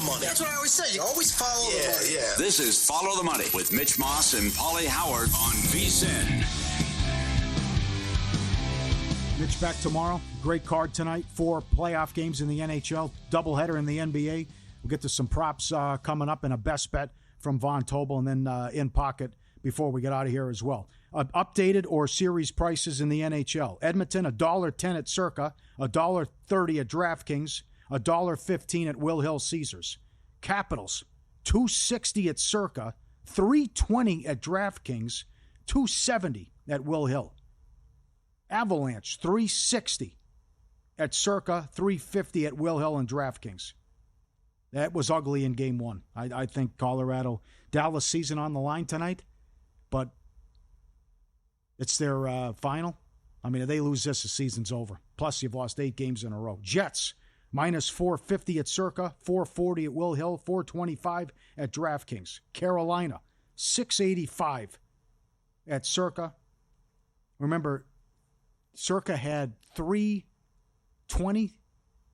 money. That's what I always say. You always follow the money. Yeah. This is Follow the Money with Mitch Moss and Pauly Howard on VSiN. Mitch back tomorrow. Great card tonight. 4 playoff games in the NHL. Doubleheader in the NBA. We'll get to some props coming up and a best bet from Von Tobel, and then in pocket before we get out of here as well. Updated or series prices in the NHL. Edmonton, $1.10 at Circa, $1.30 at DraftKings, $1.15 at Will Hill Caesars. Capitals, $2.60 at Circa, $3.20 at DraftKings, $2.70 at Will Hill. Avalanche, $3.60 at Circa, $3.50 at Will Hill and DraftKings. That was ugly in Game 1. I think Colorado, Dallas season on the line tonight, but it's their final. I mean, if they lose this, the season's over. Plus, you've lost 8 games in a row. Jets, minus $4.50 at Circa, $4.40 at Will Hill, $4.25 at DraftKings. Carolina, $6.85 at Circa. Remember, Circa had $3.20,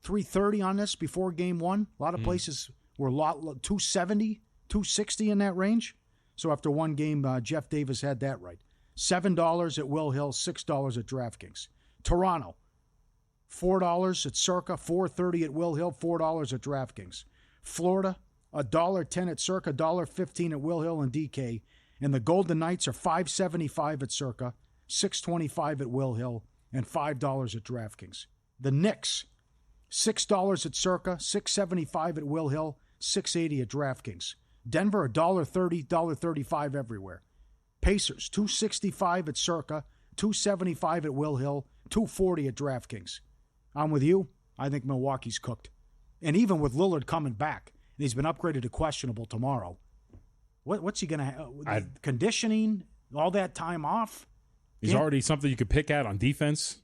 $3.30 on this before Game 1. A lot of places were $2.70, $2.60 in that range. So after one game, Jeff Davis had that right. $7 at Will Hill, $6 at DraftKings. Toronto, $4 at Circa, $4.30 at Will Hill, $4 at DraftKings. Florida, $1.10 at Circa, $1.15 at Will Hill and DK. And the Golden Knights are $5.75 at Circa, $6.25 at Will Hill, and $5 at DraftKings. The Knicks, $6 at Circa, $6.75 at Will Hill, $6.80 at DraftKings. Denver, $1.30, $1.35 everywhere. Pacers, $2.65 at Circa, $2.75 at Will Hill, $2.40 at DraftKings. I'm with you. I think Milwaukee's cooked. And even with Lillard coming back, and he's been upgraded to questionable tomorrow, what's he going to have? Conditioning, all that time off? He's already something you could pick at on defense.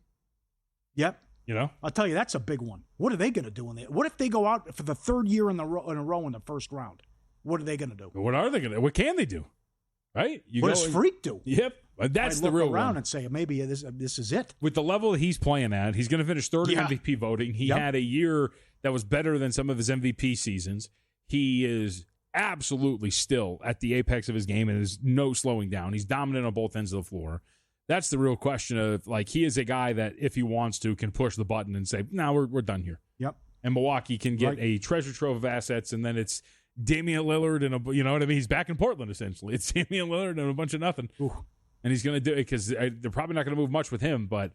Yep. You know? I'll tell you, that's a big one. What are they going to do in there? What if they go out for the third year in a row in the first round? What are they going to do? What are they going to do? What can they do? Right? What does Freak do? Yep. That's the real around one. And say, maybe this is it. With the level that he's playing at, he's going to finish third in MVP voting. He had a year that was better than some of his MVP seasons. He is absolutely still at the apex of his game and there's no slowing down. He's dominant on both ends of the floor. That's the real question of, like, he is a guy that, if he wants to, can push the button and say, no, we're done here. Yep. And Milwaukee can get a treasure trove of assets, and then it's Damian Lillard and you know what I mean? He's back in Portland, essentially. It's Damian Lillard and a bunch of nothing. Ooh. And he's going to do it because they're probably not going to move much with him, but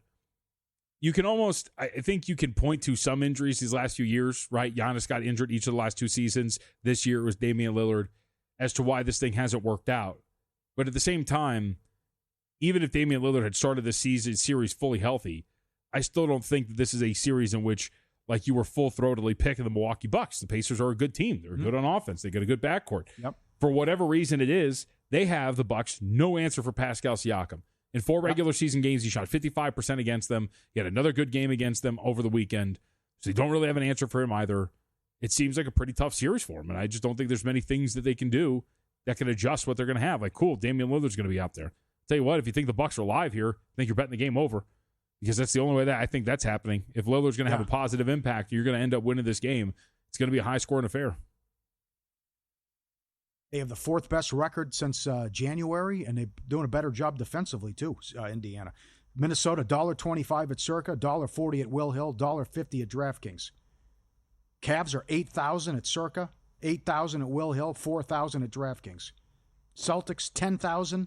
you can almost, I think you can point to some injuries these last few years, right? Giannis got injured each of the last 2 seasons. This year it was Damian Lillard as to why this thing hasn't worked out. But at the same time, even if Damian Lillard had started this series fully healthy, I still don't think that this is a series in which, like, you were full-throatedly picking the Milwaukee Bucks. The Pacers are a good team. They're good on offense. They got a good backcourt. Yep. For whatever reason it is, they have, the Bucks, no answer for Pascal Siakam. In 4 regular season games, he shot 55% against them. He had another good game against them over the weekend. So they don't really have an answer for him either. It seems like a pretty tough series for him, and I just don't think there's many things that they can do that can adjust what they're going to have. Like, cool, Damian Lillard's going to be out there. Tell you what, if you think the Bucks are live here, I think you're betting the game over, because that's the only way that I think that's happening. If Lillard's going to have a positive impact, you're going to end up winning this game. It's going to be a high-scoring affair. They have the 4th best record since January, and they're doing a better job defensively, too, Indiana. Minnesota, $1.25 at Circa, $1.40 at Will Hill, $1.50 at DraftKings. Cavs are $8,000 at Circa, $8,000 at Will Hill, $4,000 at DraftKings. Celtics, $10,000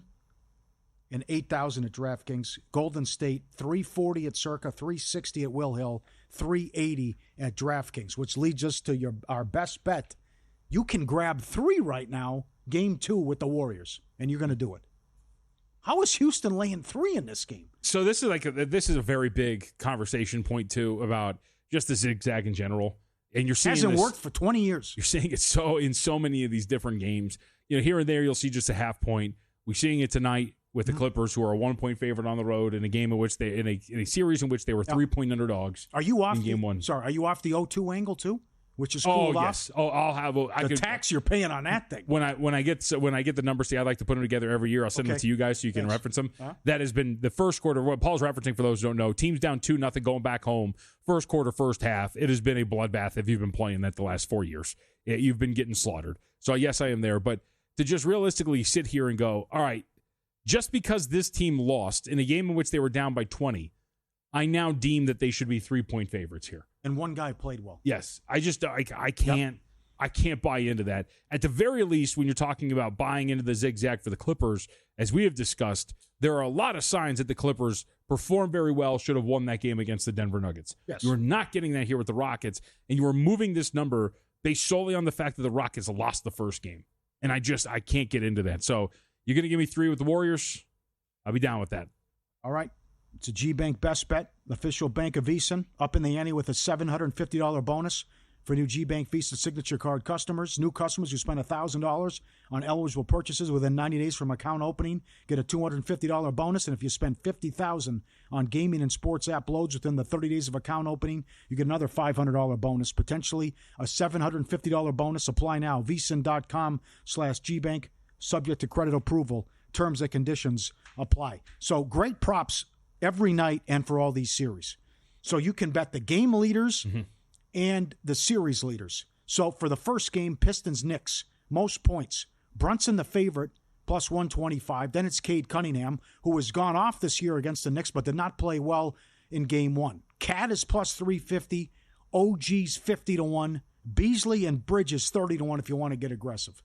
and $8,000 at DraftKings. Golden State, $3.40 at Circa, $3.60 at Will Hill, $3.80 at DraftKings, which leads us to our best bet. You can grab 3 right now, Game 2 with the Warriors, and you're going to do it. How is Houston laying 3 in this game? So this is a very big conversation point too about just the zigzag in general. And you're seeing hasn't worked for 20 years. You're seeing it in so many of these different games. You know, here and there you'll see just a half point. We're seeing it tonight with the Clippers, who are a 1-point favorite on the road in a game in which in a series in which they were 3-point underdogs. Are you off in game 1? Sorry, are you off the 0-2 angle too? which is cooled off. Yes. Oh, I'll have the tax you're paying on that thing. When I get the numbers, I like to put them together every year. I'll send them to you guys so you can reference them. That has been the first quarter. What Paul's referencing, for those who don't know, teams down 2-0 going back home. First quarter, first half. It has been a bloodbath if you've been playing that the last 4 years. You've been getting slaughtered. So yes, I am there. But to just realistically sit here and go, all right, just because this team lost in a game in which they were down by 20, I now deem that they should be 3-point favorites here. And one guy played well. Yes. I can't buy into that. At the very least, when you're talking about buying into the zigzag for the Clippers, as we have discussed, there are a lot of signs that the Clippers performed very well, should have won that game against the Denver Nuggets. Yes. You're not getting that here with the Rockets, and you are moving this number based solely on the fact that the Rockets lost the first game. And I can't get into that. So you're going to give me 3 with the Warriors? I'll be down with that. All right. It's a G-Bank best bet, official bank of VEASAN, up in the ante with a $750 bonus for new G-Bank Visa Signature Card customers. New customers who spend $1,000 on eligible purchases within 90 days from account opening get a $250 bonus. And if you spend $50,000 on gaming and sports app loads within the 30 days of account opening, you get another $500 bonus, potentially a $750 bonus. Apply now. VEASAN.com/GBank, subject to credit approval. Terms and conditions apply. So great props every night and for all these series. So you can bet the game leaders and the series leaders. So for the first game, Pistons-Knicks, most points. Brunson the favorite, plus 125. Then it's Cade Cunningham, who has gone off this year against the Knicks but did not play well in game one. Cat is plus 350. OG's 50-1. Beasley and Bridges 30-1 if you want to get aggressive.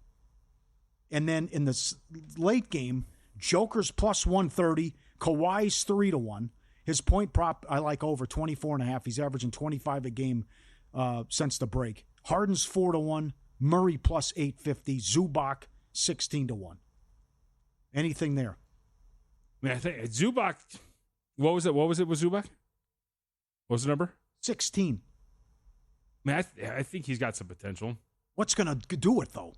And then in the late game, Joker's plus 130. Kawhi's 3-1. His point prop, I like over 24.5. He's averaging 25 a game since the break. Harden's 4-1. Murray plus 850. Zubac 16-1. Anything there? I mean, I think Zubac. What was it? What was it with Zubac? What was the number? 16. I mean, I think he's got some potential. What's going to do it though?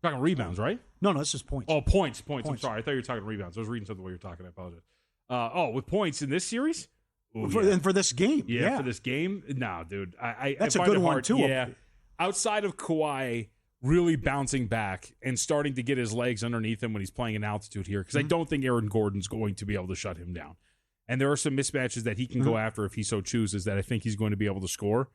Talking rebounds, right? No, this is points. Oh, points. I'm sorry. I thought you were talking rebounds. I was reading something while you were talking. I apologize. With points in this series? Ooh, and for this game. Yeah, for this game? No, dude. That's a good one, too. Yeah. Outside of Kawhi really bouncing back and starting to get his legs underneath him when he's playing in altitude here, because I don't think Aaron Gordon's going to be able to shut him down. And there are some mismatches that he can go after if he so chooses that I think he's going to be able to score.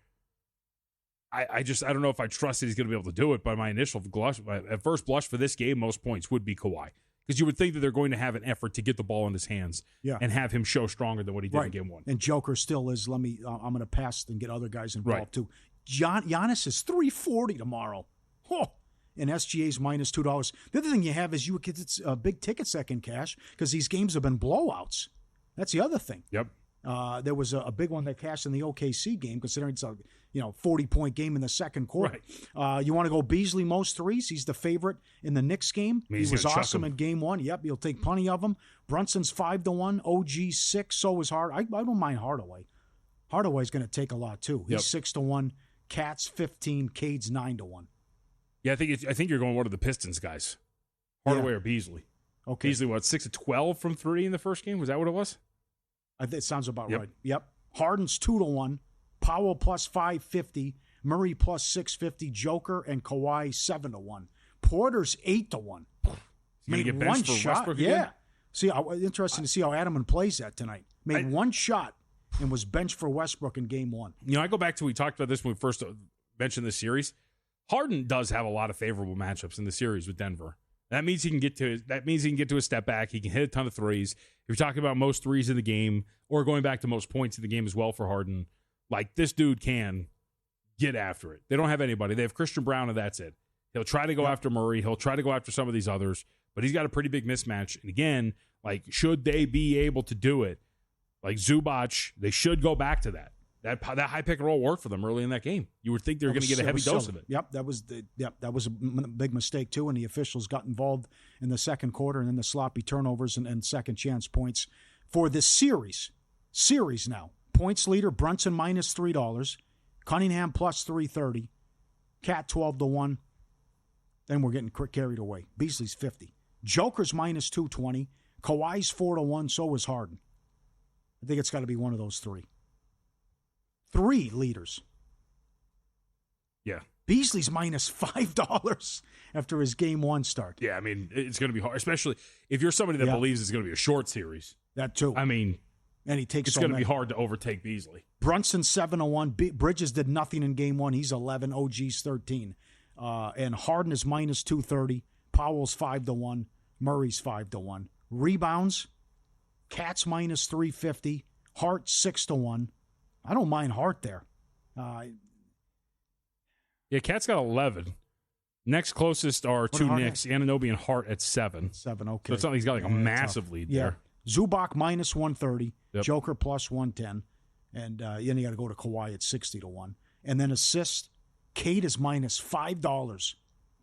I don't know if I trust that he's going to be able to do it, but my initial blush, at first blush for this game, most points would be Kawhi. Because you would think that they're going to have an effort to get the ball in his hands and have him show stronger than what he did in game one. And Joker still is, I'm going to pass and get other guys involved too. Giannis is 340 tomorrow. Oh, and SGA's minus $2. The other thing you have is it's a big ticket second cash because these games have been blowouts. That's the other thing. Yep. There was a big one that cashed in the OKC game, considering it's a 40-point game in the second quarter. Right. You want to go Beasley most threes? He's the favorite in the Knicks game. He was awesome in game one. Yep, he'll take plenty of them. Brunson's 5-1. OG 6. So is Hard. I don't mind Hardaway. Hardaway's going to take a lot too. He's 6-1. Cat's 15. Cade's 9-1. Yeah, I think you're going one of the Pistons guys, Hardaway or Beasley. Okay. Beasley, 6-12 from 3 in the first game? Was that what it was? It sounds about right. Yep. Harden's 2-1. Powell plus 550. Murray plus 650. Joker and Kawhi 7-1. Porter's 8-1. Made one shot. Westbrook again? See, interesting to see how Adamman plays that tonight. Made one shot and was benched for Westbrook in game one. I go back to, we talked about this when we first mentioned this series. Harden does have a lot of favorable matchups in the series with Denver. That means he can get to a step back. He can hit a ton of threes. If you're talking about most threes in the game, or going back to most points in the game as well for Harden, like this dude can get after it. They don't have anybody. They have Christian Brown, and that's it. He'll try to go after Murray. He'll try to go after some of these others, but he's got a pretty big mismatch. And again, should they be able to do it, like Zubac, they should go back to that. That high pick and roll worked for them early in that game. You would think they were going to get a heavy dose of it. Yep, that was a big mistake too, and the officials got involved in the second quarter, and then the sloppy turnovers and second chance points for this series. Series now. Points leader Brunson minus $3, Cunningham plus 330, Cat 12-1. Then we're getting carried away. Beasley's 50. Joker's minus 220. Kawhi's 4-1. So is Harden. I think it's got to be one of those three. 3 leaders. Yeah. Beasley's minus $5 after his game 1 start. Yeah, I mean, it's going to be hard, especially if you're somebody that believes it's going to be a short series. That too. I mean, and he takes it's going to be hard to overtake Beasley. Brunson 7-1. Bridges did nothing in game 1. He's 11. OG's 13. And Harden is minus 230. Powell's 5-1. Murray's 5-1. Rebounds, Cat's minus 350. Hart 6-1. I don't mind Hart there. Yeah, Cat's got 11. Next closest are two Knicks, Anunoby and Hart at 7. 7, okay. So it's not like he's got like a massive lead there. Zubac minus 130. Yep. Joker plus 110. And then you got to go to Kawhi at 60-1. And then assist, Cade is minus $5.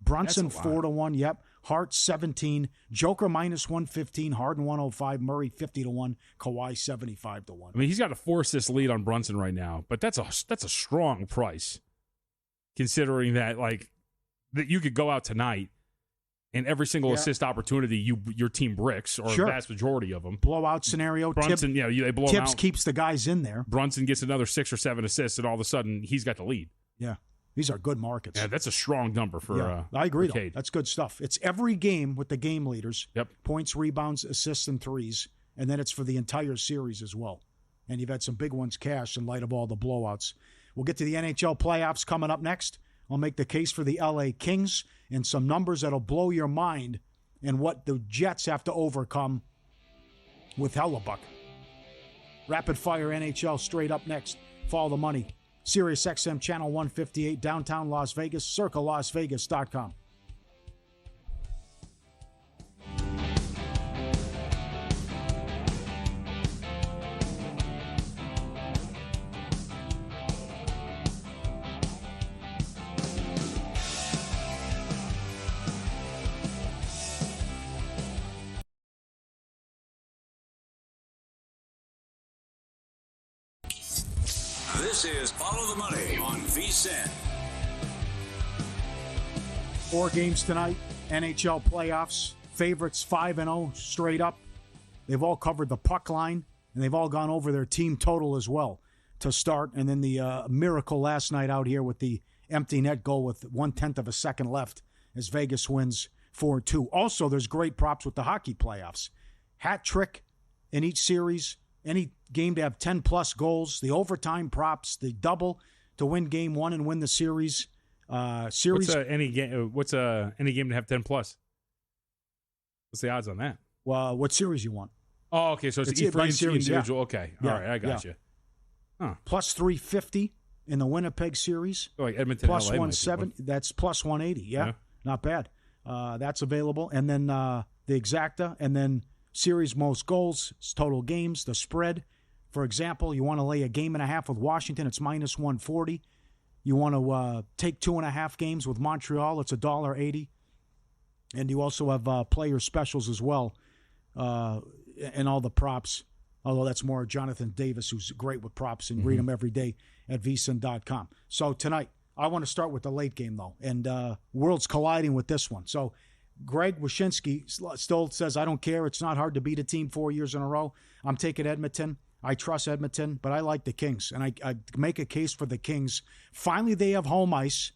Brunson 4-1. Yep. Hart 17. Joker minus 115. Harden 105. Murray 50-1. Kawhi 75-1. I mean, he's got a 4-assist lead on Brunson right now, but that's a strong price, considering that that you could go out tonight and every single assist opportunity your team bricks, or a vast majority of them. Blowout scenario. Brunson, they blow him out. Tibbs keeps the guys in there. Brunson gets another 6 or 7 assists, and all of a sudden he's got the lead. Yeah. These are good markets. Yeah, that's a strong number for I agree, though. That's good stuff. It's every game with the game leaders. Yep. Points, rebounds, assists, and threes. And then it's for the entire series as well. And you've had some big ones cash in light of all the blowouts. We'll get to the NHL playoffs coming up next. I'll make the case for the LA Kings and some numbers that'll blow your mind and what the Jets have to overcome with Hellebuck. Rapid Fire NHL straight up next. Follow the money. Sirius XM Channel 158, downtown Las Vegas, circlelasvegas.com. This is Follow the Money on VSiN. 4 games tonight, NHL playoffs. Favorites 5-0 straight up. They've all covered the puck line, and they've all gone over their team total as well to start. And then the miracle last night out here with the empty net goal with 1/10 of a second left as Vegas wins 4-2. Also, there's great props with the hockey playoffs. Hat trick in each series. Any game to have 10-plus goals, the overtime props, the double to win game 1 and win the series. What's any game to have 10-plus? What's the odds on that? Well, what series you want? Oh, okay, so it's for each individual. Yeah. Okay, all right, I got you. Huh. Plus 350 in the Winnipeg series. Oh, like Edmonton, plus LA 170. That's plus 180. Yeah, not bad. That's available. And then the exacta, and then series most goals, total games, the spread. For example, you want to lay a game and a half with Washington, it's minus 140. You want to take 2.5 games with Montreal, it's $1.80. And you also have player specials as well, and all the props. Although that's more Jonathan Davis, who's great with props, and read them every day at vsin.com. So tonight, I want to start with the late game, though, and worlds colliding with this one. So Greg Wyshynski still says, I don't care. It's not hard to beat a team 4 years in a row. I'm taking Edmonton. I trust Edmonton, but I like the Kings, and I make a case for the Kings. Finally, they have home ice.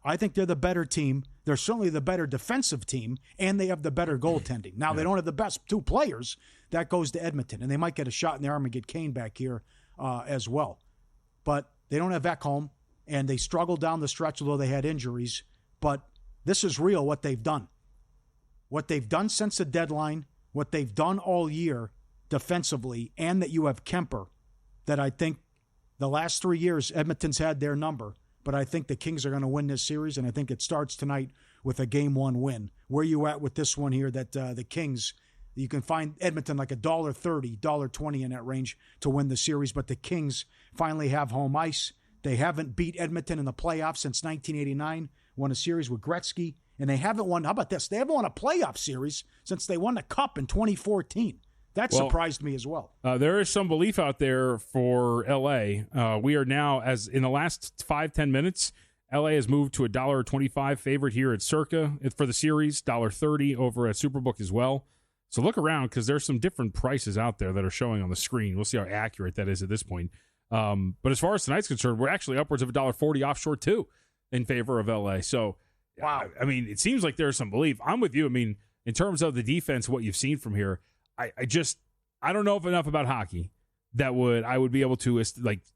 I think they're the better team. They're certainly the better defensive team, and they have the better goaltending. Now, they don't have the best 2 players. That goes to Edmonton, and they might get a shot in the arm and get Kane back here as well. But they don't have Ekholm, and they struggled down the stretch, although they had injuries. But this is real, what they've done. What they've done since the deadline, what they've done all year defensively, and that you have Kemper, that I think the last 3 years, Edmonton's had their number. But I think the Kings are going to win this series, and I think it starts tonight with a Game 1 win. Where are you at with this one here, that the Kings, you can find Edmonton like $1.30, $1.20 in that range to win the series, but the Kings finally have home ice. They haven't beat Edmonton in the playoffs since 1989, won a series with Gretzky, and they haven't won, how about this? They haven't won a playoff series since they won the Cup in 2014. That surprised me as well. There is some belief out there for L.A. We are now, as in the last 5-10 minutes, L.A. has moved to $1.25 favorite here at Circa for the series, $1.30 over at Superbook as well. So look around, because there's some different prices out there that are showing on the screen. We'll see how accurate that is at this point. But as far as tonight's concerned, we're actually upwards of $1.40 offshore too. in favor of LA. So, wow. I mean, it seems like there's some belief. I'm with you. I mean, in terms of the defense, what you've seen from here, I don't know enough about hockey that I would be able to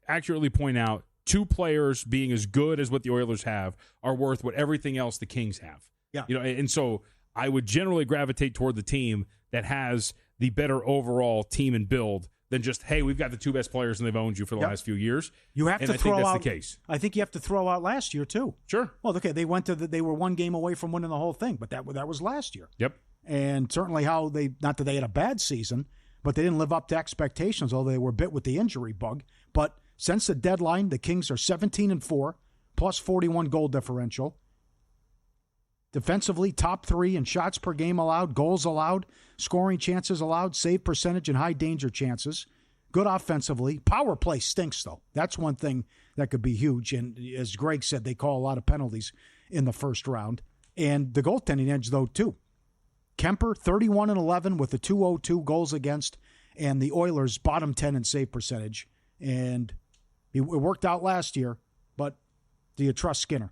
accurately point out two players being as good as what the Oilers have are worth what everything else the Kings have. Yeah. And so I would generally gravitate toward the team that has the better overall team and build than just, hey, we've got the two best players and they've owned you for the last few years. You have to throw out. I think that's the case. I think you have to throw out last year too. Sure. Well, okay, they were one game away from winning the whole thing, but that was last year. Yep. And certainly not that they had a bad season, but they didn't live up to expectations, although they were bit with the injury bug. But since the deadline, the Kings are 17-4, plus 41 goal differential. Defensively, top 3 in shots per game allowed, goals allowed, scoring chances allowed, save percentage, and high danger chances. Good offensively. Power play stinks, though. That's one thing that could be huge. And as Greg said, they call a lot of penalties in the first round. And the goaltending edge, though, too. Kemper, 31-11 with a 202 goals against, and the Oilers bottom 10 in save percentage. And it worked out last year, but do you trust Skinner?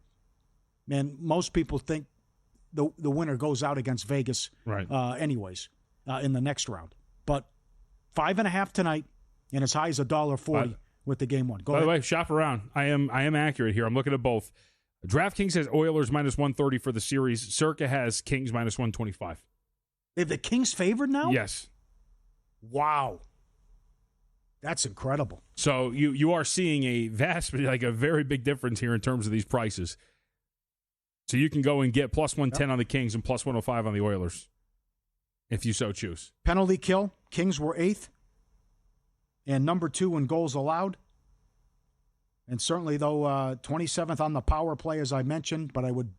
Man, most people think the winner goes out against Vegas anyways in the next round. But 5.5 tonight, and as high as $1.40 with the game one. By the way, shop around. I am accurate here. I'm looking at both. DraftKings has Oilers minus 130 for the series. Circa has Kings minus 125. They have the Kings favored now? Yes. Wow. That's incredible. So you are seeing a very big difference here in terms of these prices. So you can go and get plus 110 on the Kings and plus 105 on the Oilers if you so choose. Penalty kill. Kings were 8th and number 2 in goals allowed. And certainly, though, 27th on the power play, as I mentioned. But I would,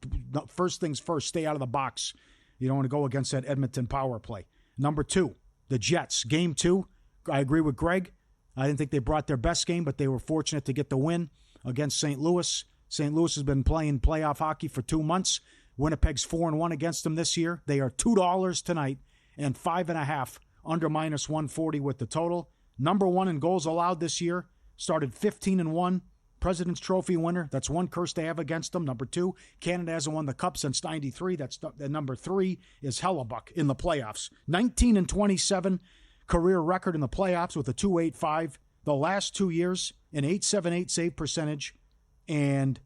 first things first, stay out of the box. You don't want to go against that Edmonton power play. Number 2, the Jets. Game 2, I agree with Greg. I didn't think they brought their best game, but they were fortunate to get the win against St. Louis. St. Louis has been playing playoff hockey for 2 months. Winnipeg's 4-1 against them this year. They are $2 tonight and 5.5 under minus 140 with the total. Number 1 in goals allowed this year. Started 15-1. President's Trophy winner. That's one curse they have against them. Number 2, Canada hasn't won the Cup since '93. That's number 3 is Hellebuck in the playoffs. 19-27 career record in the playoffs with a 2.85. The last 2 years, an 8.78 save percentage. And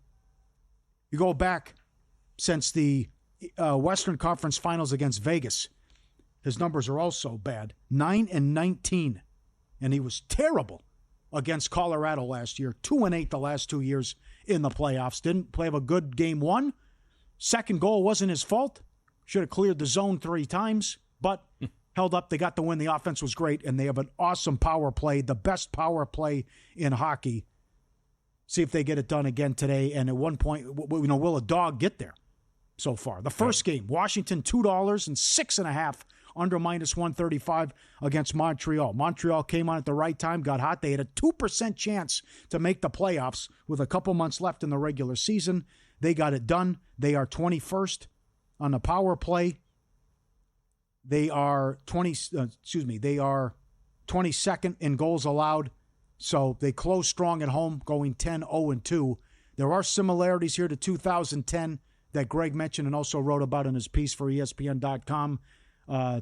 you go back since the Western Conference Finals against Vegas, his numbers are also bad. 9-19. And he was terrible against Colorado last year. 2-8 the last 2 years in the playoffs. Didn't play a good game 1. Second goal wasn't his fault. Should have cleared the zone 3 times, but held up. They got the win. The offense was great, and they have an awesome power play, the best power play in hockey. See if they get it done again today. And at one point, will a dog get there so far? The first game, Washington, $2 and 6.5 under minus 135 against Montreal. Montreal came on at the right time, got hot. They had a 2% chance to make the playoffs with a couple months left in the regular season. They got it done. They are 21st on the power play. They are they are 22nd in goals allowed. So they close strong at home, going 10-0-2. There are similarities here to 2010 that Greg mentioned and also wrote about in his piece for ESPN.com.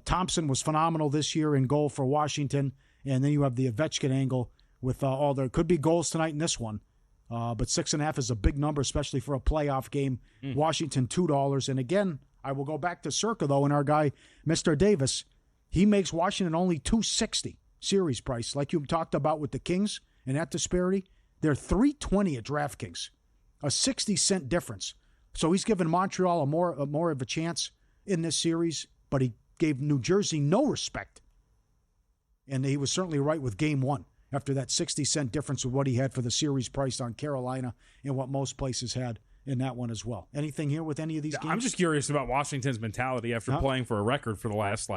Thompson was phenomenal this year in goal for Washington. And then you have the Ovechkin angle with all there. Could be goals tonight in this one. But 6.5 is a big number, especially for a playoff game. Washington, $2. And again, I will go back to Circa, though, and our guy, Mr. Davis. He makes Washington only $2.60 series price, like you talked about with the Kings and that disparity. They're $3.20 at DraftKings, a 60-cent difference. So he's given Montreal a more of a chance in this series, but he gave New Jersey no respect. And he was certainly right with game 1 after that 60-cent difference with what he had for the series price on Carolina and what most places had in that one as well. Anything here with any of these games? I'm just curious about Washington's mentality after playing for a record for the last,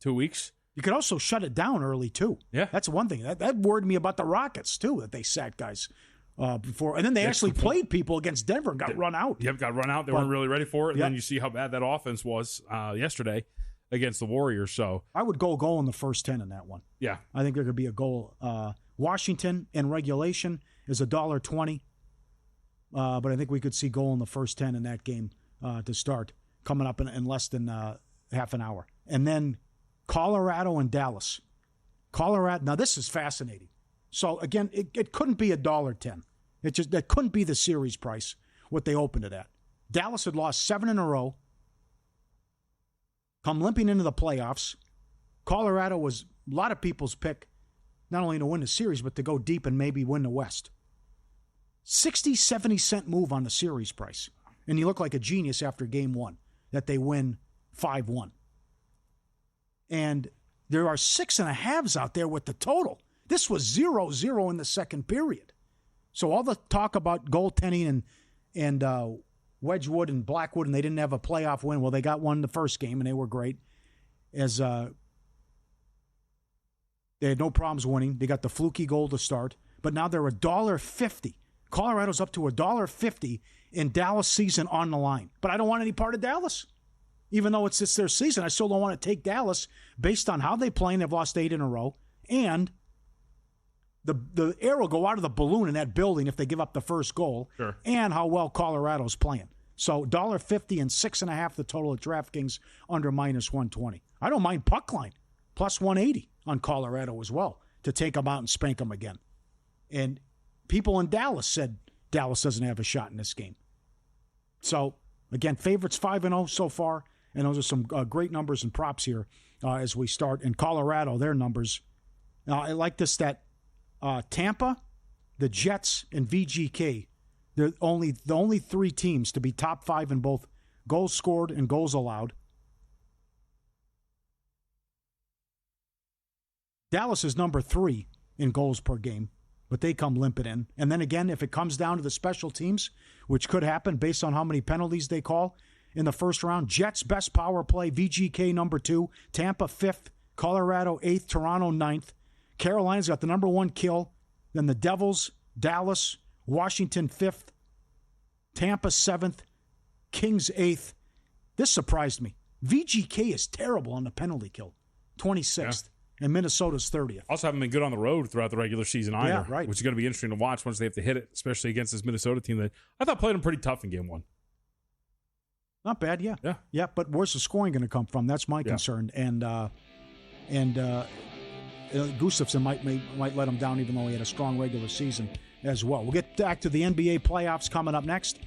2 weeks? You could also shut it down early, too. Yeah. That's one thing. That worried me about the Rockets, too, that they sat guys before. And then they actually played people against Denver and got run out. Yep, got run out. They weren't really ready for it. And then you see how bad that offense was yesterday against the Warriors. So I would go goal in the first 10 in that one. Yeah. I think there could be a goal. Washington in regulation is $1.20. but I think we could see goal in the first 10 in that game to start, coming up in less than half an hour. And then Colorado and Dallas. Colorado, now this is fascinating. So, again, it couldn't be $1.10. That couldn't be the series price, what they opened it at. Dallas had lost 7 in a row, come limping into the playoffs. Colorado was a lot of people's pick, not only to win the series, but to go deep and maybe win the West. 60, 70 cent move on the series price. And you look like a genius after game 1 that they win 5-1. And there are 6.5s out there with the total. This was 0-0 in the second period. So all the talk about goaltending and Wedgwood and Blackwood, and they didn't have a playoff win. Well, they got one the first game, and they were great. As they had no problems winning. They got the fluky goal to start. But now they're $1.50. Colorado's up to $1.50 in Dallas season on the line. But I don't want any part of Dallas. Even though it's their season, I still don't want to take Dallas based on how they play, and they've lost 8 in a row. And the air will go out of the balloon in that building if they give up the first goal. Sure. And how well Colorado's playing. So $1.50 and 6.5 the total at DraftKings under -120. I don't mind puck line, plus 180 on Colorado as well to take them out and spank them again. And people in Dallas said Dallas doesn't have a shot in this game. So, again, favorites 5-0 so far. And those are some great numbers and props here as we start. In Colorado, their numbers. I like this that Tampa, the Jets, and VGK, they're the only 3 teams to be top 5 in both goals scored and goals allowed. Dallas is number 3 in goals per game, but they come limping in. And then again, if it comes down to the special teams, which could happen based on how many penalties they call in the first round, Jets best power play, VGK number 2, Tampa 5th, Colorado 8th, Toronto 9th. Carolina's got the number 1 kill. Then the Devils, Dallas, Washington 5th, Tampa 7th, Kings 8th. This surprised me. VGK is terrible on the penalty kill, 26th, and Minnesota's 30th. Also haven't been good on the road throughout the regular season either, Yeah, right. which is going to be interesting to watch once they have to hit it, especially against this Minnesota team that I thought played them pretty tough in game 1. Not bad, yeah. Yeah. But where's the scoring going to come from? That's my concern. And Gustafsson might let him down, even though he had a strong regular season as well. We'll get back to the NBA playoffs coming up next.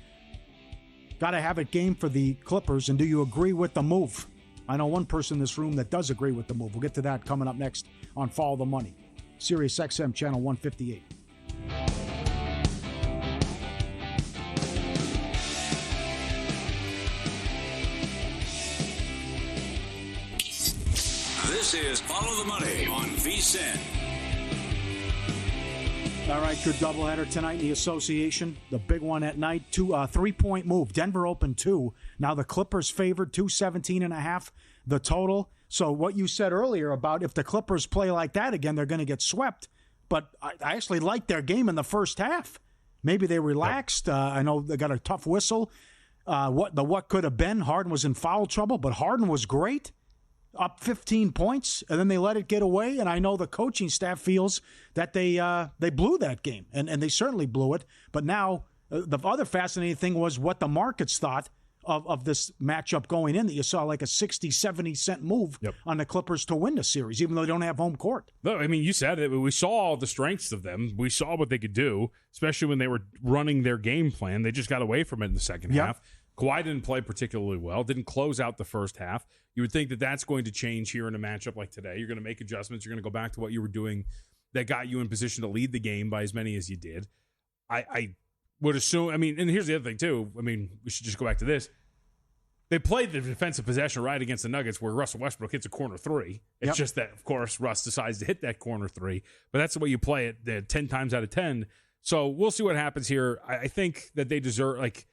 Got to have a game for the Clippers, and do you agree with the move? I know one person in this room that does agree with the move. We'll get to that coming up next on Follow the Money. Sirius XM Channel 158. This is Follow the Money on VSiN. All right, good doubleheader tonight in the association. The big one at night, 3-point move. Denver opened 2. Now the Clippers favored 217.5 the total. So what you said earlier about if the Clippers play like that again, they're going to get swept. But I actually liked their game in the first half. Maybe they relaxed. I know they got a tough whistle. What could have been? Harden was in foul trouble, but Harden was great. Up 15 points, and then they let it get away. And I know the coaching staff feels that they blew that game, and they certainly blew it. But now the other fascinating thing was what the markets thought of this matchup going in, that you saw like a 60, 70 cent move on the Clippers to win the series, even though they don't have home court. No, I mean, you said it. We saw all the strengths of them. We saw what they could do, especially when they were running their game plan. They just got away from it in the second half. Kawhi didn't play particularly well, didn't close out the first half. You would think that that's going to change here in a matchup like today. You're going to make adjustments. You're going to go back to what you were doing that got you in position to lead the game by as many as you did. I would assume, I mean, and here's the other thing too. I mean, we should just go back to this. They played the defensive possession right against the Nuggets where Russell Westbrook hits a corner 3. It's just that, of course, Russ decides to hit that corner 3. But that's the way you play it 10 times out of 10. So we'll see what happens here. I think that they deserve, like,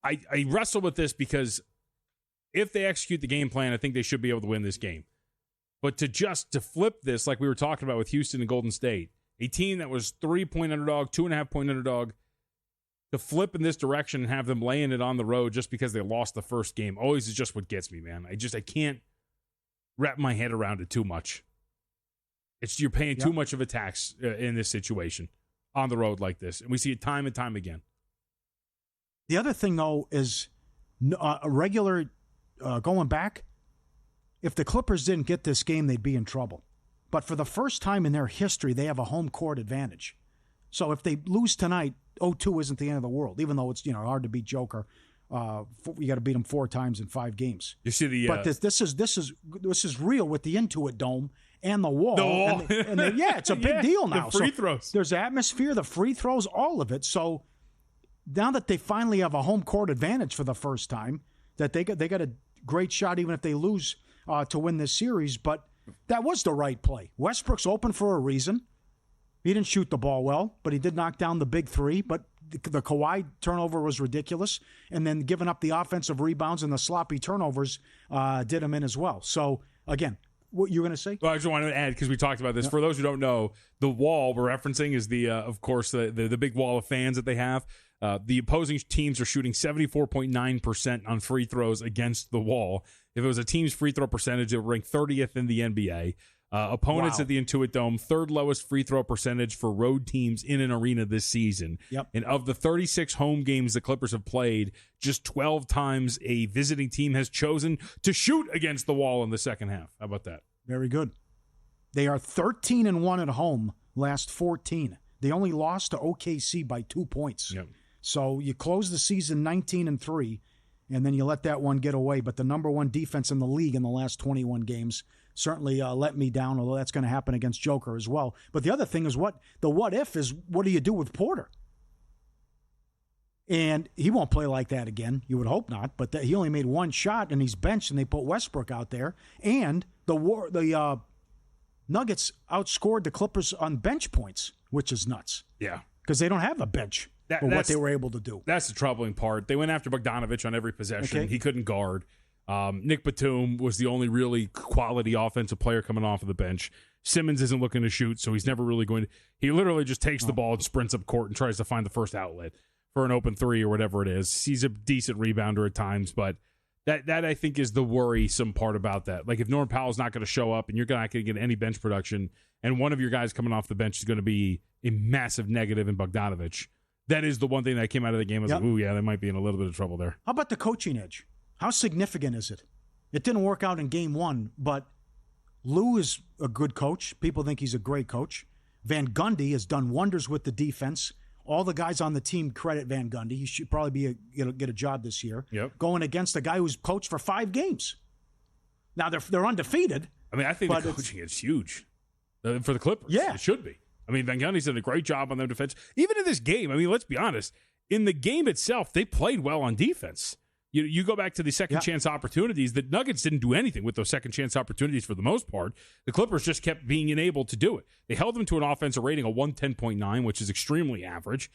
I wrestle with this because if they execute the game plan, I think they should be able to win this game. But to flip this, like we were talking about with Houston and Golden State, a team that was 3-point underdog, 2.5-point underdog, to flip in this direction and have them laying it on the road just because they lost the first game always is just what gets me, man. I can't wrap my head around it too much. You're paying too much of a tax in this situation on the road like this. And we see it time and time again. The other thing, though, is a regular going back, if the Clippers didn't get this game, they'd be in trouble. But for the first time in their history, they have a home court advantage. So if they lose tonight, 0-2 isn't the end of the world, even though it's hard to beat Joker. You got to beat him 4 times in 5 games. You see the but this is real with the Intuit Dome and the wall. It's a big deal now. The free throws. There's atmosphere, the free throws, all of it. So now that they finally have a home court advantage for the first time, that they got a great shot even if they lose to win this series. But that was the right play. Westbrook's open for a reason. He didn't shoot the ball well, but he did knock down the big 3. But the Kawhi turnover was ridiculous. And then giving up the offensive rebounds and the sloppy turnovers did him in as well. So, again, what you were going to say? Well, I just wanted to add, because we talked about this. Yep. For those who don't know, the wall we're referencing is of course, the big wall of fans that they have. The opposing teams are shooting 74.9% on free throws against the wall. If it was a team's free throw percentage, it would rank 30th in the NBA. Opponents at the Intuit Dome, 3rd lowest free throw percentage for road teams in an arena this season. Yep. And of the 36 home games the Clippers have played, just 12 times a visiting team has chosen to shoot against the wall in the second half. How about that? Very good. They are 13-1 at home, last 14. They only lost to OKC by 2 points. Yep. So you close the season 19-3, and then you let that one get away. But the number 1 defense in the league in the last 21 games certainly let me down, although that's going to happen against Joker as well. But the other thing is what if is what do you do with Porter? And he won't play like that again. You would hope not. But he only made 1 shot, and he's benched, and they put Westbrook out there. And the Nuggets outscored the Clippers on bench points, which is nuts. Yeah. Because they don't have a bench for what they were able to do. That's the troubling part. They went after Bogdanovich on every possession. Okay. He couldn't guard. Nick Batum was the only really quality offensive player coming off of the bench. Simmons isn't looking to shoot, so he's never really going to. He literally just takes the ball and sprints up court and tries to find the first outlet for an open 3 or whatever it is. He's a decent rebounder at times, but that I think is the worrisome part about that. Like if Norman Powell's not going to show up and you're not going to get any bench production, and one of your guys coming off the bench is going to be a massive negative in Bogdanovich, that is the one thing that came out of the game. I was like, ooh, yeah, they might be in a little bit of trouble there. How about the coaching edge? How significant is it? It didn't work out in game 1, but Lou is a good coach. People think he's a great coach. Van Gundy has done wonders with the defense. All the guys on the team credit Van Gundy. He should probably get a job this year. Yep. Going against a guy who's coached for 5 games. Now they're undefeated. I mean, I think the coaching is huge for the Clippers. Yeah, it should be. I mean, Van Gundy's done a great job on their defense. Even in this game, I mean, let's be honest. In the game itself, they played well on defense. You go back to the second chance opportunities. The Nuggets didn't do anything with those second chance opportunities for the most part. The Clippers just kept being unable to do it. They held them to an offensive rating of 110.9, which is extremely average.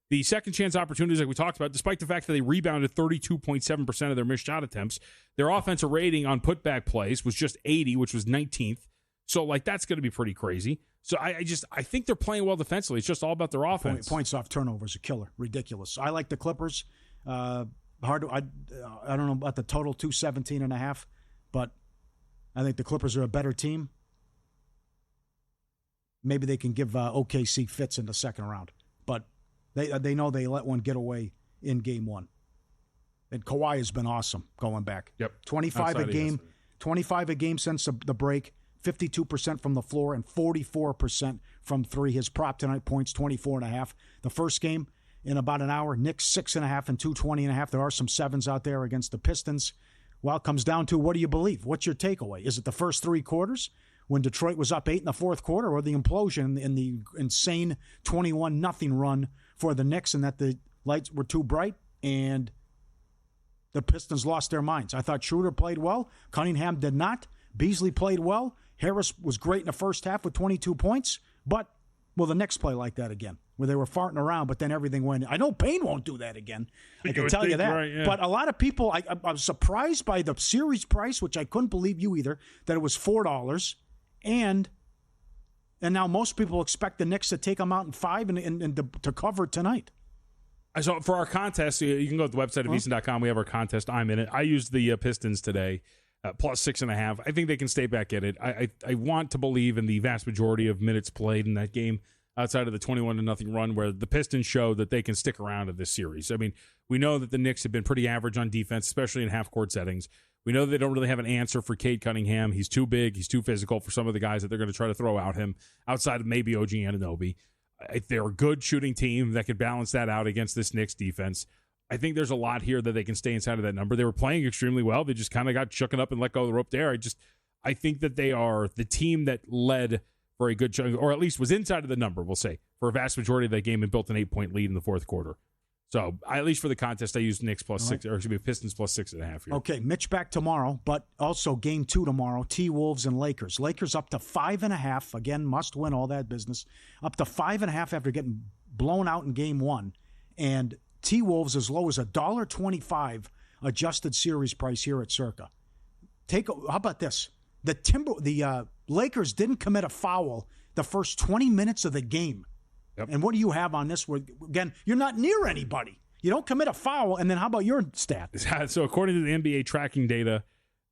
The second chance opportunities, like we talked about, despite the fact that they rebounded 32.7% of their missed shot attempts, their offensive rating on putback plays was just 80, which was 19th. So, that's going to be pretty crazy. So, I think they're playing well defensively. It's just all about their offense. Points off turnovers are killer. Ridiculous. I like the Clippers. I don't know about the total 217.5, but I think the Clippers are a better team. Maybe they can give OKC fits in the second round, but they know they let one get away in game 1. And Kawhi has been awesome going back. Yep, 25 a game, 25 a game since the break. 52% from the floor and 44% from 3. His prop tonight points 24.5. The first game. In about an hour, Knicks 6.5 and 220.5. There are some 7s out there against the Pistons. Well, it comes down to what do you believe? What's your takeaway? Is it the first 3 quarters when Detroit was up 8 in the fourth quarter, or the implosion in the insane 21-0 run for the Knicks and that the lights were too bright and the Pistons lost their minds? I thought Schroeder played well. Cunningham did not. Beasley played well. Harris was great in the first half with 22 points. But will the Knicks play like that again, where they were farting around, but then everything went? I know Payne won't do that again. I can tell you that. Right, yeah. But a lot of people, I was surprised by the series price, which I couldn't believe you either, that it was $4. And now most people expect the Knicks to take them out in 5 and to cover tonight. So for our contest, you can go to the website of VSiN.com. We have our contest. I'm in it. I used the Pistons today, plus 6.5. I think they can stay back at it. I want to believe in the vast majority of minutes played in that game. outside of the 21-0 run where the Pistons show that they can stick around in this series. I mean, we know that the Knicks have been pretty average on defense, especially in half-court settings. We know they don't really have an answer for Cade Cunningham. He's too big. He's too physical for some of the guys that they're going to try to throw out him outside of maybe OG Anunoby. They're a good shooting team that could balance that out against this Knicks defense. I think there's a lot here that they can stay inside of that number. They were playing extremely well. They just kind of got shooken up and let go of the rope there. I think that they are the team that led for a good chunk, or at least was inside of the number, we'll say, for a vast majority of that game and built an 8-point lead in the fourth quarter. So, at least for the contest, I used Knicks plus 6, or it should be Pistons plus 6.5 here. Okay, Mitch back tomorrow, but also game 2 tomorrow, T-Wolves and Lakers. Lakers up to 5.5. Again, must win, all that business. Up to 5.5 after getting blown out in game 1. And T-Wolves as low as $1.25 adjusted series price here at Circa. How about this? The Lakers didn't commit a foul the first 20 minutes of the game. Yep. And what do you have on this? Again, you're not near anybody. You don't commit a foul, and then how about your stat? So according to the NBA tracking data,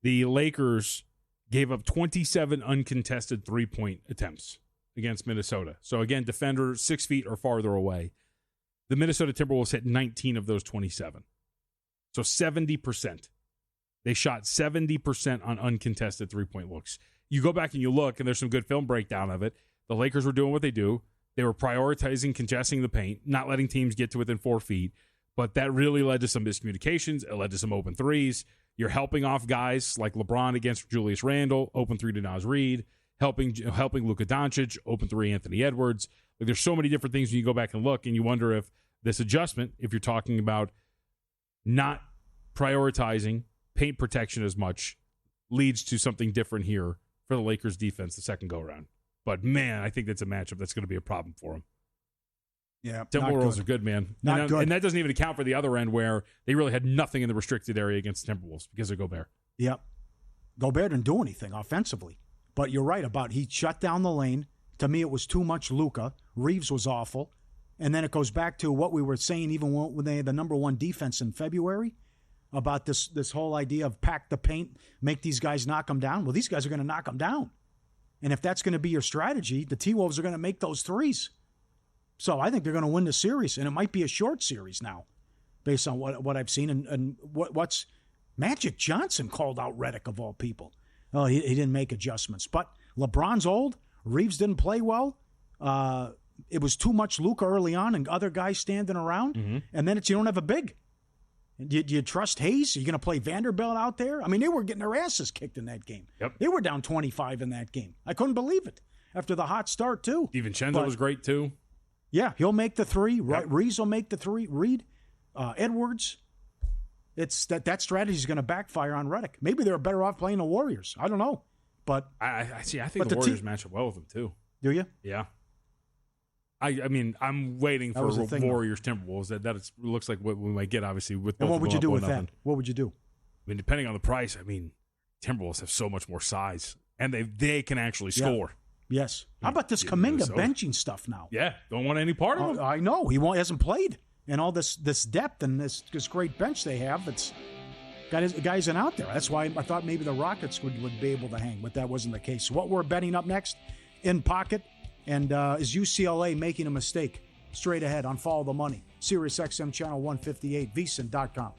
the Lakers gave up 27 uncontested three-point attempts against Minnesota. So again, defender 6 feet or farther away. The Minnesota Timberwolves hit 19 of those 27. So 70%. They shot 70% on uncontested three-point looks. You go back and you look, and there's some good film breakdown of it. The Lakers were doing what they do. They were prioritizing congesting the paint, not letting teams get to within 4 feet. But that really led to some miscommunications. It led to some open threes. You're helping off guys like LeBron against Julius Randle, open 3 to Naz Reid, helping Luka Doncic, open 3 Anthony Edwards. Like, there's so many different things when you go back and look, and you wonder if this adjustment, if you're talking about not prioritizing paint protection as much, leads to something different here for the Lakers defense the second go-around. But, man, I think that's a matchup that's going to be a problem for them. Yeah, Timberwolves are good, man. Not good. And that doesn't even account for the other end where they really had nothing in the restricted area against the Timberwolves because of Gobert. Yep. Gobert didn't do anything offensively. But you're right about he shut down the lane. To me, it was too much Luka. Reeves was awful. And then it goes back to what we were saying even when they had the number 1 defense in February about this whole idea of pack the paint, make these guys knock them down. Well, these guys are going to knock them down. And if that's going to be your strategy, the T-Wolves are going to make those threes. So I think they're going to win the series, and it might be a short series now based on what I've seen. And what's Magic Johnson called out Redick of all people. Oh, he didn't make adjustments. But LeBron's old. Reeves didn't play well. It was too much Luka early on and other guys standing around. Mm-hmm. And then you don't have a big. Do you trust Hayes? Are you going to play Vanderbilt out there? I mean, they were getting their asses kicked in that game. Yep. They were down 25 in that game. I couldn't believe it after the hot start, too. DiVincenzo was great, too. Yeah, he'll make the 3. Yep. Reeves will make the 3. Reed, Edwards. It's that strategy is going to backfire on Redick. Maybe they're better off playing the Warriors. I don't know. But I think the Warriors match up well with them, too. Do you? Yeah. I mean, I'm waiting for Warriors Timberwolves. That looks like what we might get, obviously. With both. And what would you do with nothing. that? What would you do? I mean, depending on the price, I mean, Timberwolves have so much more size, and they can actually score. Yes. How about this Kuminga benching stuff now? Yeah, don't want any part of it. I know. He hasn't played. And all this depth and this great bench they have, it's guys in out there. That's why I thought maybe the Rockets would be able to hang, but that wasn't the case. What we're betting up next, in pocket, and is UCLA making a mistake? Straight ahead on Follow the Money. Sirius XM Channel 158, VSiN.com.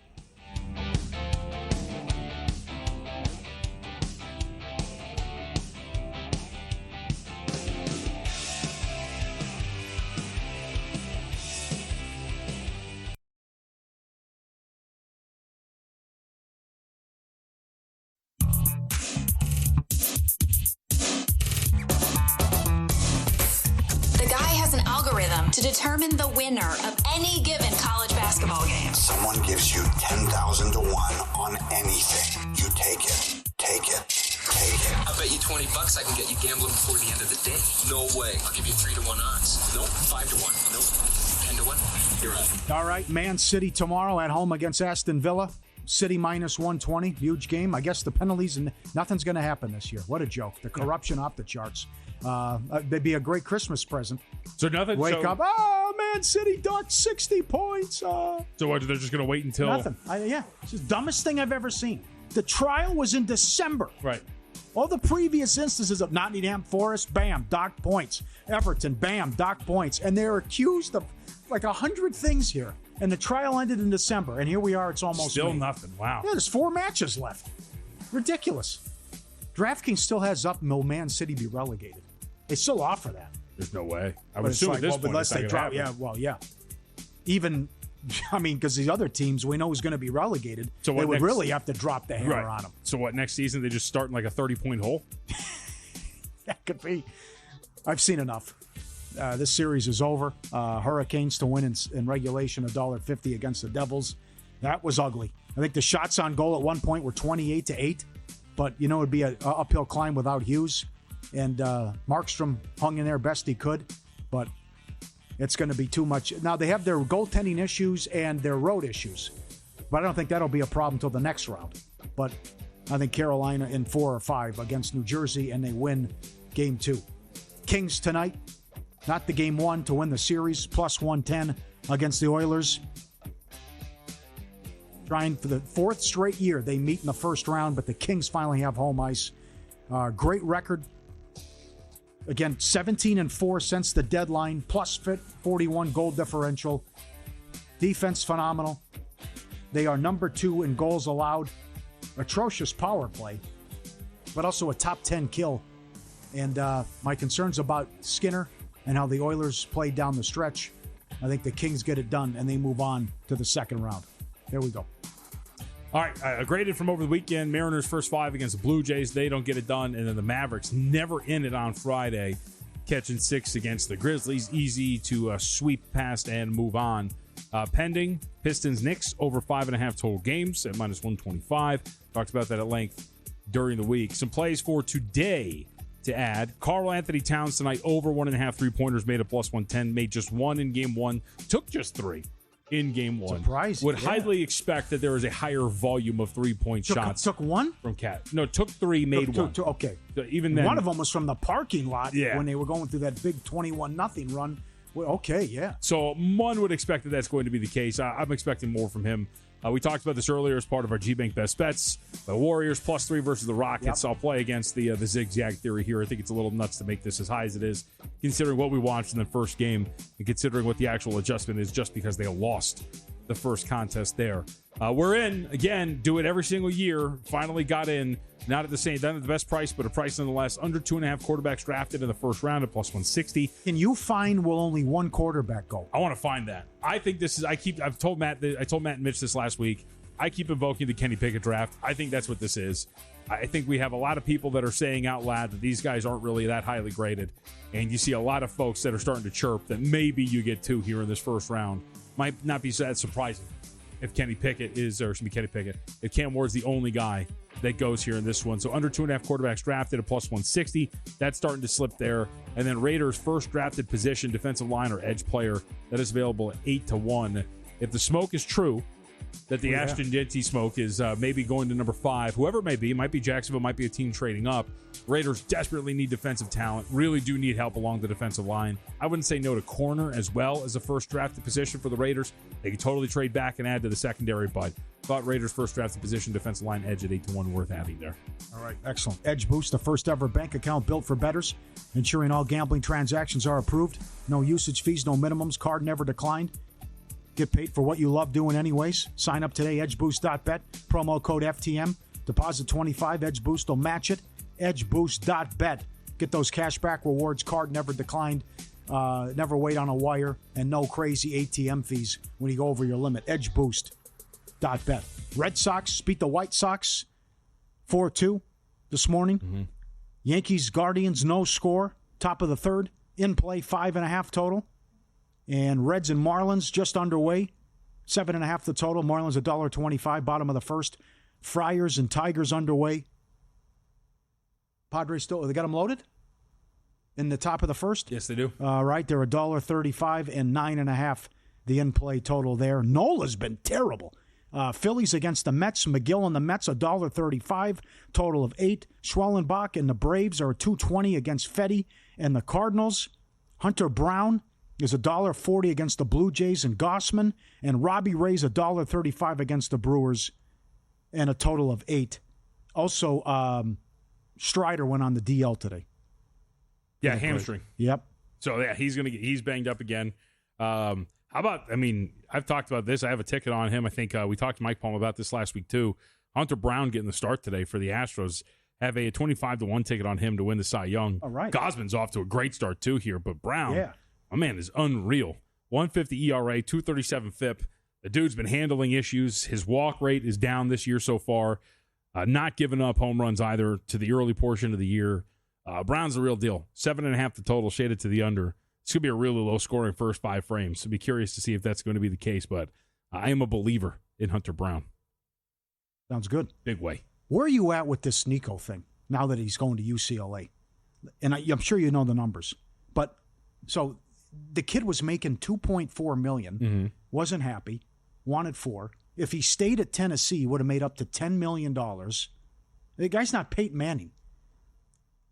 To determine the winner of any given college basketball game. Someone gives you 10,000 to 1 on anything. You take it. Take it. Take it. I bet you $20 I can get you gambling before the end of the day. No way. I'll give you 3 to 1 odds. Nope. 5 to 1. Nope. 10 to 1. You're right. All right. Man City tomorrow at home against Aston Villa. City minus 120. Huge game. I guess the penalties and nothing's going to happen this year. What a joke. The corruption off the charts. They'd be a great Christmas present. So nothing. Wake up. Oh, Man City docked 60 points. So what? They're just going to wait until nothing. Yeah, it's the dumbest thing I've ever seen. The trial was in December. Right. All the previous instances of Nottingham Forest, bam, docked points. Everton, bam, docked points. And they're accused of like 100 things here. And the trial ended in December. And here we are, it's almost Still May. nothing. Wow. Yeah, there's 4 matches left. Ridiculous. DraftKings still has up, will Man City be relegated? They still offer that. There's no way. I But would it's assume like, at this well, point unless it's not they gonna drop, happen. yeah, well, yeah. Even, I mean, because the other teams we know is going to be relegated, So they what would next- really have to drop the hammer Right. on them. So what, next season they just start in like a 30-point hole? That could be. I've seen enough. This series is over. Hurricanes to win in regulation, $1.50 against the Devils. That was ugly. I think the shots on goal at one point were 28-8, but you know it'd be an uphill climb without Hughes. And Markstrom hung in there best he could, but it's going to be too much. Now they have their goaltending issues and their road issues, but I don't think that'll be a problem until the next round. But I think Carolina in 4 or 5 against New Jersey, and they win game 2. Kings tonight, not the game 1 to win the series, plus 110 against the Oilers. Trying for the 4th straight year, they meet in the first round, but the Kings finally have home ice. Great record. Again, 17-4 since the deadline, plus 41 goal differential. Defense phenomenal. They are number 2 in goals allowed. Atrocious power play, but also a top 10 kill. And my concerns about Skinner and how the Oilers played down the stretch, I think the Kings get it done and they move on to the second round. There we go. All right, graded from over the weekend. Mariners first 5 against the Blue Jays. They don't get it done. And then the Mavericks never in it on Friday, catching 6 against the Grizzlies. Easy to sweep past and move on. Pending Pistons Knicks over 5.5 total games at minus 125. Talked about that at length during the week. Some plays for today to add. Karl Anthony Towns tonight over 1.5 3-pointers, made a plus 110. Made just 1 in game 1. Took just 3 in game 1. Surprising. Would highly expect that there is a higher volume of 3-point shots. Took 1? From Cat. No, took 3, made 1. Okay. So even then, one of them was from the parking lot Yeah. when they were going through that big 21-0 run. Well, okay, yeah. So one would expect that that's going to be the case. I'm expecting more from him. We talked about this earlier as part of our G-Bank Best Bets. The Warriors plus 3 versus the Rockets. Yep. I'll play against the zigzag theory here. I think it's a little nuts to make this as high as it is, considering what we watched in the first game and considering what the actual adjustment is just because they lost the first contest there. We're in, again, do it every single year. Finally got in, not at the best price, but a price nonetheless. Under 2.5 quarterbacks drafted in the first round at plus 160. Can you find will only one quarterback go? I want to find that. I think this is, I told Matt and Mitch this last week. I keep invoking the Kenny Pickett draft. I think that's what this is. I think we have a lot of people that are saying out loud that these guys aren't really that highly graded. And you see a lot of folks that are starting to chirp that maybe you get 2 here in this first round. Might not be that surprising if Kenny Pickett if Cam Ward's the only guy that goes here in this one. So under 2.5 quarterbacks drafted at plus 160. That's starting to slip there. And then Raiders first drafted position, defensive line or edge player, that is available at 8-1. If the smoke is true, that the Ashton Jeanty smoke is maybe going to number 5, whoever it might be Jacksonville, might be a team trading up. Raiders desperately need defensive talent, really do need help along the defensive line. I wouldn't say no to corner as well as a first drafted position for the Raiders. They could totally trade back and add to the secondary, but thought Raiders first drafted position, defensive line edge at 8-1 worth having there. All right, excellent. Edge Boost, the first ever bank account built for bettors, ensuring all gambling transactions are approved. No usage fees, no minimums, card never declined. Get paid for what you love doing anyways. Sign up today, edgeboost.bet, promo code FTM. Deposit $25, Edge Boost will match it. Edgeboost.bet. Get those cashback rewards, card never declined, never wait on a wire, and no crazy ATM fees when you go over your limit. Edgeboost.bet. Red Sox beat the White Sox 4-2 this morning. Mm-hmm. Yankees, Guardians, no score. Top of the third. In play, 5.5 total. And Reds and Marlins just underway. 7.5 the total. Marlins $1.25, bottom of the first. Friars and Tigers underway. Padres still, they got them loaded in the top of the first? Yes, they do. All right, they're $1.35 and 9.5 the in-play total there. Nola's been terrible. Phillies against the Mets. McGill and the Mets, $1.35, total of 8. Schwellenbach and the Braves are $2.20 against Fetty and the Cardinals. Hunter Brown is $1.40 against the Blue Jays and Gossman. And Robbie Ray's $1.35 against the Brewers and a total of 8. Also, Strider went on the DL today. Yeah, hamstring. Yep. So yeah, he's banged up again. How about? I mean, I've talked about this. I have a ticket on him. I think we talked to Mike Palm about this last week too. Hunter Brown getting the start today for the Astros. Have a 25-1 ticket on him to win the Cy Young. All right. Gosman's off to a great start too here, but Brown, my man, is unreal. 1.50 ERA, 2.37 FIP. The dude's been handling issues. His walk rate is down this year so far. Not giving up home runs either to the early portion of the year. Brown's the real deal. 7.5 the total, shaded to the under. It's going to be a really low-scoring first 5 frames. So be curious to see if that's going to be the case, but I am a believer in Hunter Brown. Sounds good. Big way. Where are you at with this Nico thing now that he's going to UCLA? And I'm sure you know the numbers. But so the kid was making $2.4 million, wasn't happy, wanted $4 million. If he stayed at Tennessee, he would have made up to $10 million. The guy's not Peyton Manning.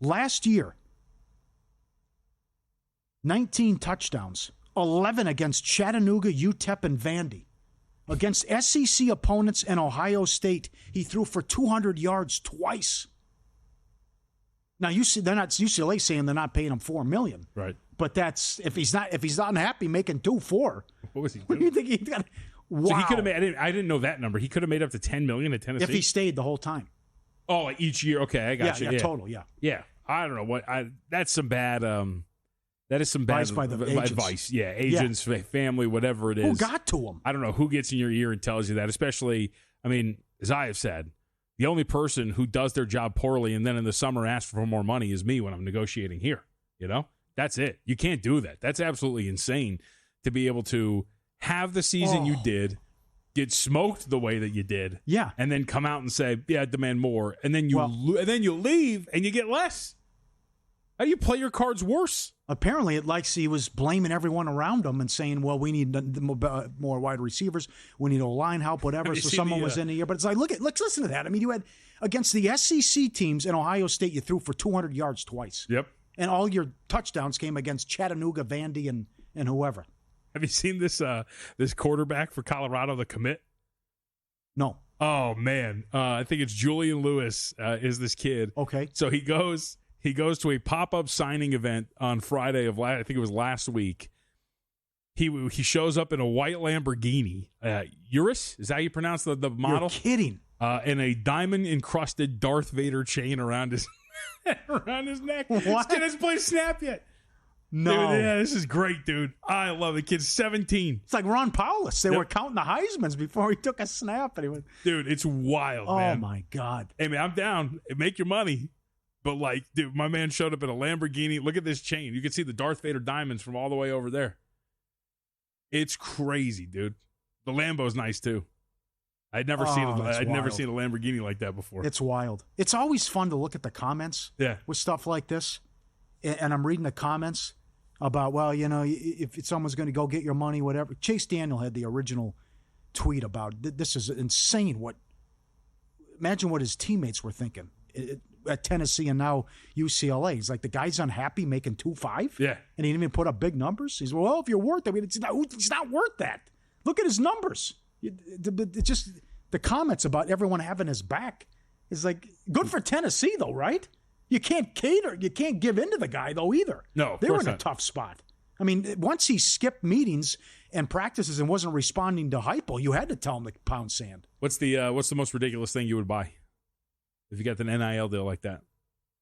Last year, 19 touchdowns, 11 against Chattanooga, UTEP, and Vandy. Against SEC opponents and Ohio State, he threw for 200 yards twice. Now they're not UCLA saying they're not paying him $4 million, right? But that's if he's not unhappy making $2.4. What was he doing? What do you think he got? Wow. So he could have made. I didn't know that number. He could have made up to $10 million at Tennessee if he stayed the whole time. Oh, like each year. Okay, I got you. Yeah, total. Yeah. I don't know what. That's some bad. That is some bad advice. Yeah, agents, family, whatever it is. Who got to him? I don't know who gets in your ear and tells you that. Especially, I mean, as I have said, the only person who does their job poorly and then in the summer asks for more money is me when I'm negotiating here. You know, that's it. You can't do that. That's absolutely insane to be able to have the season you did, get smoked the way that you did, and then come out and say, "Yeah, I demand more," and then you leave and you get less. How do you play your cards worse? Apparently, he was blaming everyone around him and saying, well, we need more wide receivers. We need O-line help, whatever. So someone was in the year. But it's like, let's listen to that. I mean, you had, against the SEC teams in Ohio State, you threw for 200 yards twice. Yep. And all your touchdowns came against Chattanooga, Vandy, and whoever. Have you seen this quarterback for Colorado, the commit? No. Oh, man. I think it's Julian Lewis is this kid. Okay. So he goes to a pop-up signing event on Friday of I think it was last week. He shows up in a white Lamborghini. Urus, is that how you pronounce the model? You're kidding. And a diamond-encrusted Darth Vader chain around his neck. What? This kid hasn't played snap yet. No. Dude, yeah, this is great, dude. I love the kid's 17. It's like Ron Paulus. They were counting the Heismans before he took a snap. And he went, dude, it's wild, man. Oh, my God. Hey, man, I'm down. Make your money. But, like, dude, my man showed up in a Lamborghini. Look at this chain. You can see the Darth Vader diamonds from all the way over there. It's crazy, dude. The Lambo's nice, too. I'd never seen a Lamborghini like that before. It's wild. It's always fun to look at the comments with stuff like this. And I'm reading the comments about, well, you know, if someone's going to go get your money, whatever. Chase Daniel had the original tweet about, this is insane. Imagine what his teammates were thinking at Tennessee and now UCLA. He's like, the guy's unhappy making 2.5? Yeah. And he didn't even put up big numbers? He's, well, if you're worth it, I mean, it's not worth that. Look at his numbers. It's just the comments about everyone having his back is like, good for Tennessee, though, right? You can't cater. You can't give in to the guy, though, either. No, they were in a tough spot. I mean, once he skipped meetings and practices and wasn't responding to hypo, you had to tell him to pound sand. What's the most ridiculous thing you would buy if you got an NIL deal like that?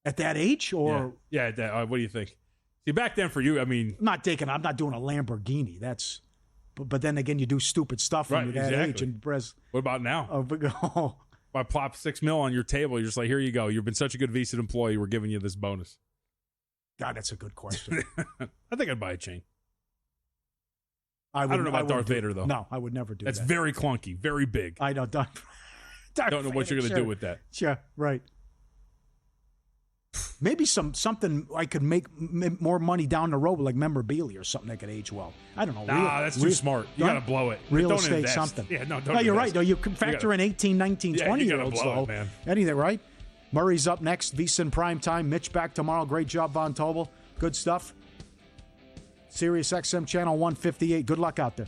At that age, or what do you think? See, back then for you, I mean, I'm not doing a Lamborghini. That's, but then again, you do stupid stuff when you're that age. And what about now? If I plop $6 million on your table, you're just like, here you go. You've been such a good VSiN employee. We're giving you this bonus. God, that's a good question. I think I'd buy a chain. I don't know about Darth Vader, though. No, I would never do that. That's very clunky, very big. I know. Don't know what you're going to do with that. Yeah, right. Maybe something I could make more money down the road, like memorabilia or something that could age well. I don't know. That's too smart. You got to blow it. Real estate, something. Yeah, no, you're right, though. You can factor in 18, 19, 20-year-olds, though. Man. Anything, right? Murray's up next. VSiN Prime Time. Mitch back tomorrow. Great job, Von Tobel. Good stuff. Sirius XM Channel 158. Good luck out there.